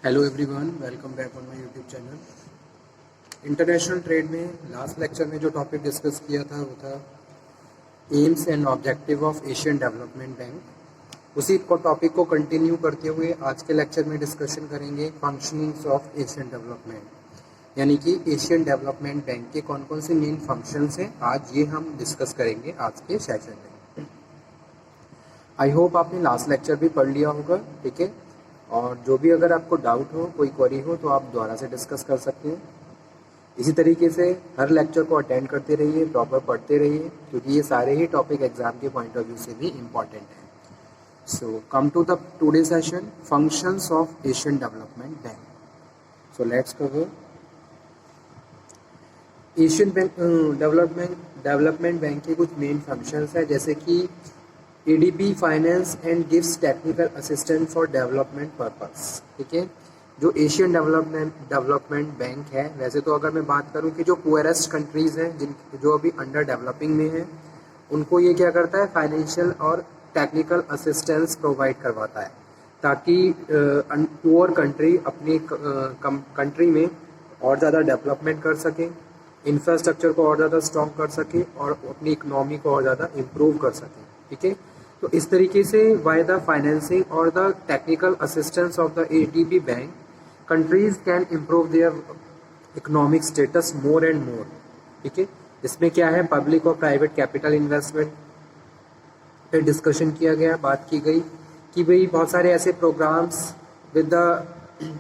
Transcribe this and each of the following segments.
Hello everyone, welcome back on my YouTube channel. International trade में last lecture में जो topic discuss किया था वो था AIIMS and objective of Asian development bank. उसी को टॉपिक को कंटिन्यू करते हुए आज के लेक्चर में डिस्कशन करेंगे फंक्शनिंग्स ऑफ एशियन डेवलपमेंट, यानी कि एशियन डेवलपमेंट बैंक के कौन कौन से मेन फंक्शंस हैं। आज ये हम डिस्कस करेंगे आज के सेशन में। आई होप आपने लास्ट लेक्चर भी पढ़ लिया होगा, ठीक है। और जो भी अगर आपको डाउट हो, कोई क्वेरी हो तो आप दोबारा से डिस्कस कर सकते हैं। इसी तरीके से हर लेक्चर को अटेंड करते रहिए, प्रॉपर पढ़ते रहिए, क्योंकि ये सारे ही टॉपिक एग्जाम के पॉइंट ऑफ व्यू से भी इम्पॉर्टेंट है। So come to the today session, functions of Asian development Bank. So let's cover Asian bank development bank के कुछ मेन फंक्शंस है, जैसे कि ADB finance and gives technical assistant for development purpose, ठीक है। जो एशियन डेवलपमेंट बैंक है, वैसे तो अगर मैं बात करूं कि जो पुअरेस्ट कंट्रीज़ हैं जो अभी अंडर डेवलपिंग में हैं, उनको ये क्या करता है, फाइनेंशियल और टेक्निकल असिस्टेंस प्रोवाइड करवाता है, ताकि पुअर कंट्री अपनी कंट्री में और ज़्यादा डेवलपमेंट कर सकें, इंफ्रास्ट्रक्चर को और ज़्यादा स्ट्रॉन्ग कर सके और अपनी इकोनॉमी को और ज़्यादा इम्प्रूव कर सकें, ठीक है। तो इस तरीके से बाय द फाइनेंसिंग और the technical assistance of the ADB bank, countries can improve their economic status more and more, ठीक है। इसमें क्या है, पब्लिक और प्राइवेट कैपिटल इन्वेस्टमेंट पे डिस्कशन किया गया, बात की गई कि भाई बहुत सारे ऐसे programmes with the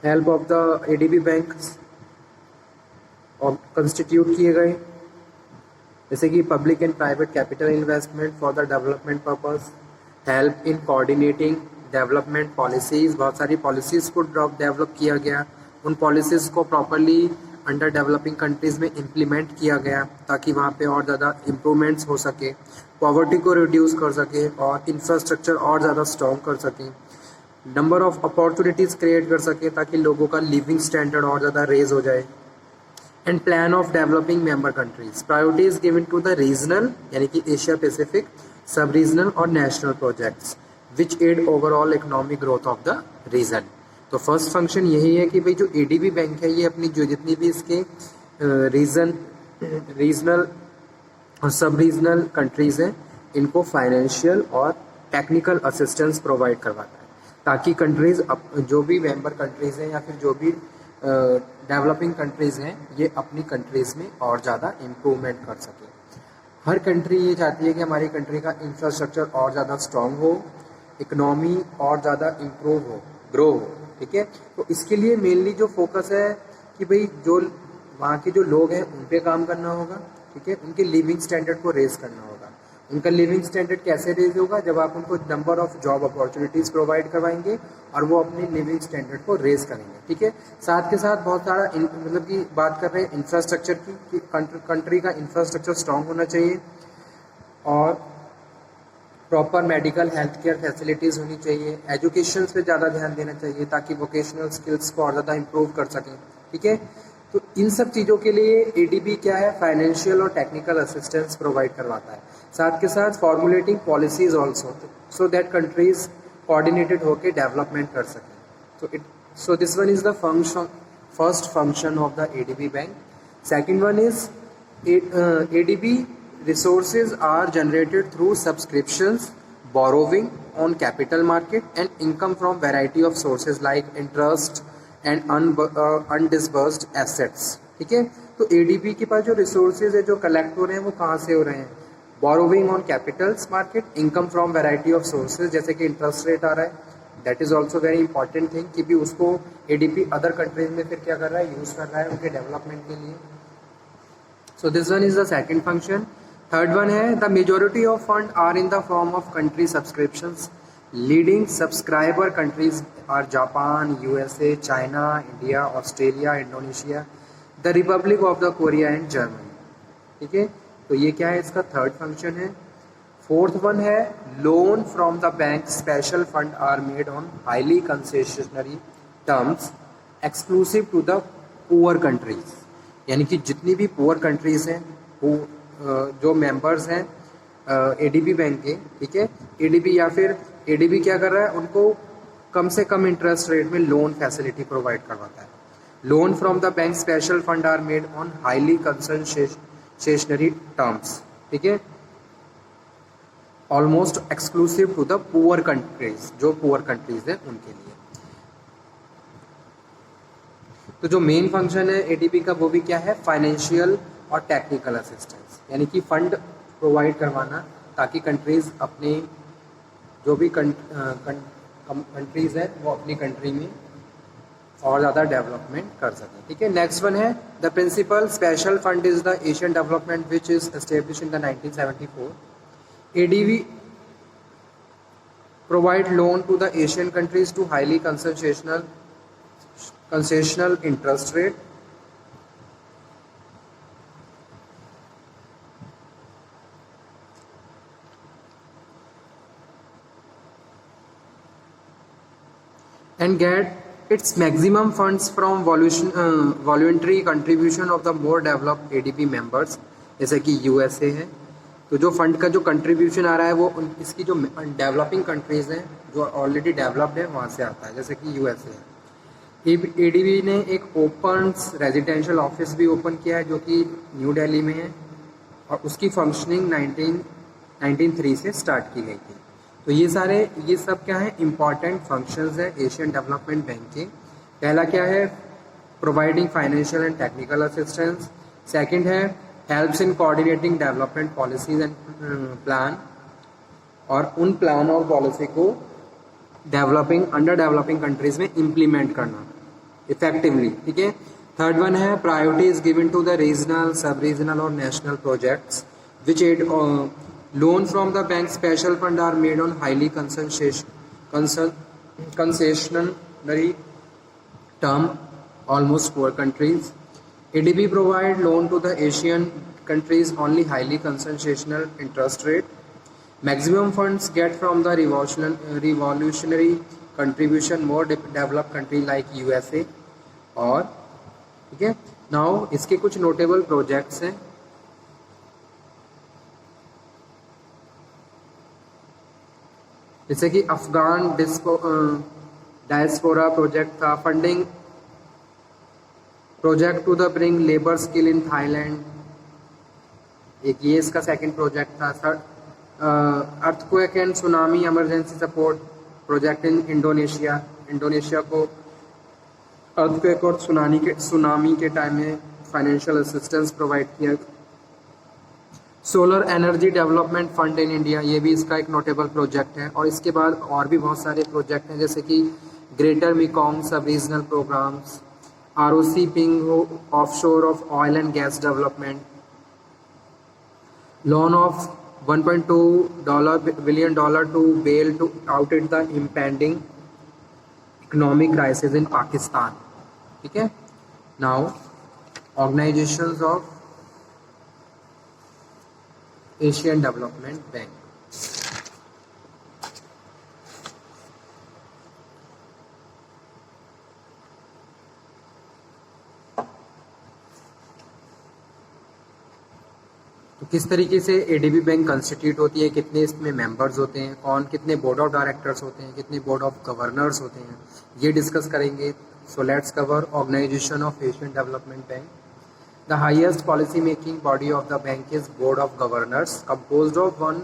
help of the ADB bank constitute किए गए, जैसे कि public and private capital investment for the development purpose, help in coordinating development policies. बहुत सारी पॉलिसीज़ को डेवलप किया गया, उन पॉलिसीज़ को प्रॉपरली अंडर डेवलपिंग कंट्रीज़ में इम्प्लीमेंट किया गया ताकि वहाँ पे और ज़्यादा इम्प्रूवमेंट्स हो सके, पॉवर्टी को रिड्यूस कर सके और इंफ्रास्ट्रक्चर और ज़्यादा स्ट्रॉन्ग कर सकें, नंबर ऑफ अपॉर्चुनिटीज़ क्रिएट कर सके ताकि लोगों का लिविंग स्टैंडर्ड और ज़्यादा रेज हो जाए, and plan of developing member countries. Priorities given to the regional, यानी कि एशिया पैसिफिक, सब रीजनल और national projects which aid overall economic growth of the region. तो फर्स्ट फंक्शन यही है कि भाई जो एडीबी बैंक है, ये अपनी जो जितनी भी इसके रीजनल और सब रीजनल कंट्रीज हैं, इनको फाइनेंशियल और टेक्निकल असिस्टेंस प्रोवाइड करवाता है, ताकि कंट्रीज जो भी मेंबर कंट्रीज हैं या फिर जो भी डेवलपिंग कंट्रीज़ हैं, ये अपनी कंट्रीज़ में और ज़्यादा इम्प्रूवमेंट कर सके। हर कंट्री ये चाहती है कि हमारी कंट्री का इंफ्रास्ट्रक्चर और ज़्यादा स्ट्रॉन्ग हो, इकोनॉमी और ज़्यादा इम्प्रूव हो, ग्रो हो, ठीक है। तो इसके लिए मेनली जो फोकस है कि भाई जो वहाँ के जो लोग हैं उन पे काम करना होगा, ठीक है। उनके लिविंग स्टैंडर्ड को रेज करना होगा। उनका लिविंग स्टैंडर्ड कैसे रेज होगा, जब आप उनको number of job opportunities provide करवाएंगे और वो अपने लिविंग स्टैंडर्ड को रेज करेंगे, ठीक है। साथ के साथ बहुत सारा मतलब कि बात कर रहे हैं इंफ्रास्ट्रक्चर की, कि कंट्री का इंफ्रास्ट्रक्चर स्ट्रॉन्ग होना चाहिए और proper medical health care facilities होनी चाहिए, एजुकेशन पे ज़्यादा ध्यान देना चाहिए ताकि वोकेशनल स्किल्स को और ज़्यादा इम्प्रूव कर सकें, ठीक है। तो इन सब चीज़ों के लिए एडीबी क्या है, फाइनेंशियल और टेक्निकल असिस्टेंस प्रोवाइड करवाता है। साथ के साथ formulating policies also, so that countries coordinated होकर डेवलपमेंट कर सकें। सो this one is the function, first function of the ADB bank. Second one is ADB resources are generated through subscriptions, borrowing on capital market and income from variety of sources like interest and undisbursed assets, ठीक है। तो ADB के पास जो resources है जो collect हो रहे हैं वो कहाँ से हो रहे हैं, borrowing on Capitals market, income from variety of sources, जैसे कि इंटरेस्ट रेट आ रहा है, that is also very important thing कि भी उसको एडीबी अदर कंट्रीज में फिर क्या कर रहा है, यूज कर रहा है उनके डेवलपमेंट के लिए। So this one is the second function. Third one है the majority of fund are in the form of country subscriptions. Leading subscriber countries are Japan, USA, China, India, Australia, Indonesia, the Republic of the Korea and Germany, ठीक है। तो ये क्या है, इसका third function है। Fourth one है loan from the bank, special fund are made on highly concessionary terms exclusive to the poor countries, यानी कि जितनी भी पुअर कंट्रीज हैं वो जो मेंबर्स हैं एडीबी बैंक के, ठीक है। एडीबी या फिर एडीबी क्या कर रहा है, उनको कम से कम इंटरेस्ट रेट में लोन फैसिलिटी प्रोवाइड करवाता है। Loan from the bank special fund are made on highly concessionary terms, ठीक है, almost exclusive to the poor countries, जो पुअर कंट्रीज है उनके लिए। तो जो मेन फंक्शन है एडीबी का वो भी क्या है, फाइनेंशियल और टेक्निकल असिस्टेंस, यानी कि फंड प्रोवाइड करवाना ताकि कंट्रीज अपने जो भी कंट्रीज है वो अपनी कंट्री में और ज़्यादा डेवलपमेंट कर सकें, ठीक है। नेक्स्ट वन है the principal special fund is the Asian development which is establish in the 1974। ADB provide loan to the Asian countries to highly concessional interest rate. And get its maximum funds from voluntary contribution of the more developed ADB members, जैसे कि USA है। तो जो fund का जो contribution आ रहा है वो इसकी जो डेवलपिंग कंट्रीज़ हैं जो ऑलरेडी डेवलप्ड है वहाँ से आता है, जैसे कि USA है। एडीबी ने एक ओपन रेजिडेंशियल ऑफिस भी ओपन किया है जो कि न्यू दिल्ली में है और उसकी फंक्शनिंग 1903 से स्टार्ट की गई थी। तो ये सब क्या है, इम्पॉर्टेंट फंक्शंस हैं एशियन डेवलपमेंट बैंक के। पहला क्या है, providing financial and technical assistance. Second है helps in coordinating development policies and plan, और उन प्लान और पॉलिसी को अंडर डेवलपिंग कंट्रीज में इम्प्लीमेंट करना इफेक्टिवली, ठीक है। थर्ड वन है priorities given to the regional, sub regional और national projects which aid loan from the bank special fund are made on highly concessionary term almost poor countries. ADB provide loan to the Asian countries only highly concessional interest rate. Maximum funds get from the revolutionary contribution more developed country like USA। और ठीक है, now इसके कुछ notable projects हैं, जैसे कि Afghan diaspora project था, funding project to the bring labour skill in Thailand, एक ये इसका सेकंड प्रोजेक्ट था। Third earthquake and tsunami emergency support project in Indonesia को अर्थक्वेक और सुनामी के टाइम में फाइनेंशियल असिस्टेंस प्रोवाइड किया। Solar energy development fund in India, ये भी इसका एक नोटेबल प्रोजेक्ट है। और इसके बाद और भी बहुत सारे प्रोजेक्ट हैं, जैसे कि greater Mekong sub regional programmes, ROC ping offshore of oil and gas development, loan of $1.2 billion to bail to out it the impending economic crisis in Pakistan, ठीक है। Now organisations of Asian development bank. तो किस तरीके से ADB bank constitute होती है, कितने इसमें मेंबर्स होते हैं, कितने बोर्ड ऑफ डायरेक्टर्स होते हैं, कितने बोर्ड ऑफ गवर्नर्स होते हैं, ये डिस्कस करेंगे। So let's cover organisation of Asian development bank. The highest policy making body of the bank is board of governors composed of one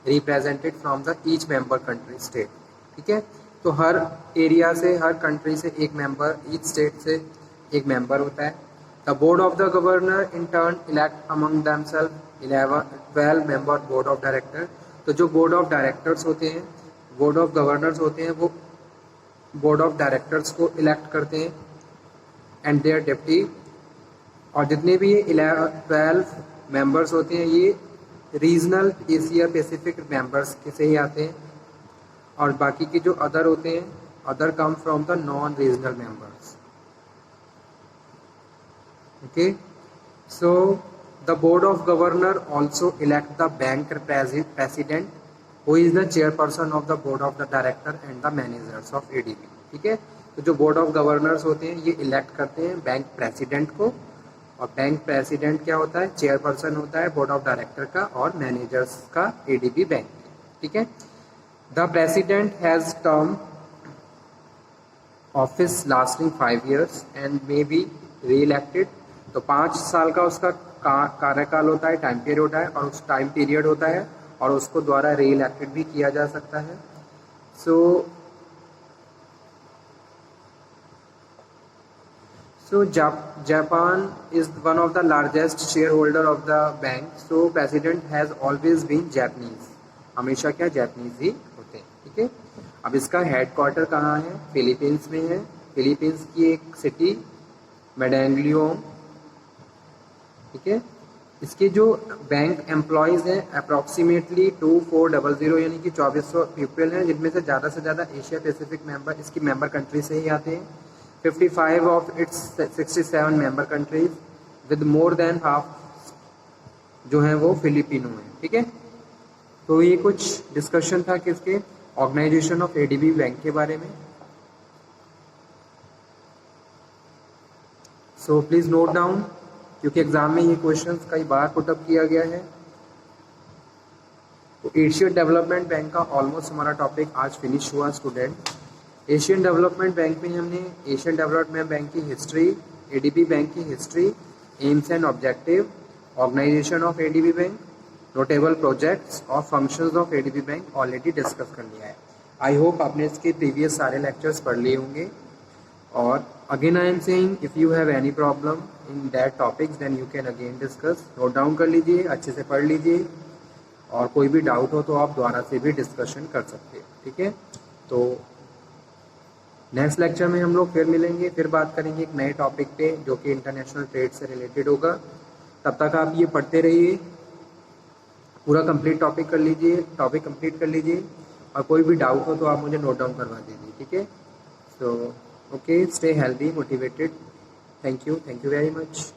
represented from the each member country state, ठीक है। तो हर area से, हर country से एक member, each state से एक member होता है। The board of the governor in turn elect among themselves 12 member board of director। तो जो board of directors होते हैं, board of governors होते हैं, वो board of directors को elect करते हैं and their deputy। और जितने भी 12 members होते हैं ये रीजनल एशिया पैसिफिक मेंबर्स से ही आते हैं, और बाकी के जो अदर होते हैं, other come from the non regional members. Okay, so the board of governor also elect the bank president who is the chairperson of the board of the director and the managers of ADB, ठीक है। तो जो board of governors होते हैं ये elect करते हैं bank president को, और बैंक प्रेसिडेंट क्या होता है, चेयरपर्सन होता है बोर्ड ऑफ डायरेक्टर का और मैनेजर्स का ADB बैंक, ठीक है। The president has term office lasting 5 years and may be री इलेक्टेड। तो 5 साल का उसका कार्यकाल होता है, टाइम पीरियड होता है, और उस टाइम पीरियड होता है और उसको द्वारा री इलेक्टेड भी किया जा सकता है। So Japan is one of the largest shareholder of the bank. So president has always been Japanese. हमेशा क्या जापानीज ही होते हैं, ठीक है। अब इसका हेडक्वार्टर कहाँ है? फिलीपींस में है। फिलीपींस की एक सिटी मेडांगलियोंग, ठीक है। इसके जो बैंक एम्प्लॉयज़ हैं अप्रॉक्सीमेटली 2400 यानी कि 2400 पीपल हैं, जिनमें से ज़्यादा एशिया पैसिफिक मेंबर इसकी मेंबर कंट्री से ही आते हैं। 55 of its 67 member countries with more than half जो हैं वो फिलिपिनो हैं, ठीक है। तो ये कुछ डिस्कशन था किसके, ऑर्गेनाइजेशन ऑफ एडीबी बैंक के बारे में। सो प्लीज नोट डाउन, क्योंकि एग्जाम में ये क्वेश्चंस कई बार पुटअप किया गया है। तो एशियन डेवलपमेंट बैंक का ऑलमोस्ट हमारा टॉपिक आज फिनिश हुआ स्टूडेंट। एशियन डेवलपमेंट बैंक में हमने एशियन डेवलपमेंट बैंक की हिस्ट्री, एडीबी बैंक की history, aims and objective, organisation of ADB bank, notable projects और functions of ADB bank already discuss कर लिया है। आई होप आपने इसके प्रीवियस सारे लेक्चर्स पढ़ लिए होंगे। और again I am saying if you have any problem in that topics then you can again discuss. Note down कर लीजिए, अच्छे से पढ़ लीजिए, और कोई भी डाउट हो तो आप दोबारा से भी डिस्कशन कर सकते हैं, ठीक है। तो नेक्स्ट लेक्चर में हम लोग फिर मिलेंगे, फिर बात करेंगे एक नए टॉपिक पे जो कि इंटरनेशनल ट्रेड से रिलेटेड होगा। तब तक आप ये पढ़ते रहिए, पूरा कंप्लीट टॉपिक कंप्लीट कर लीजिए, और कोई भी डाउट हो तो आप मुझे नोट डाउन करवा दीजिए, ठीक है। So okay, stay healthy, motivated. Thank you very much.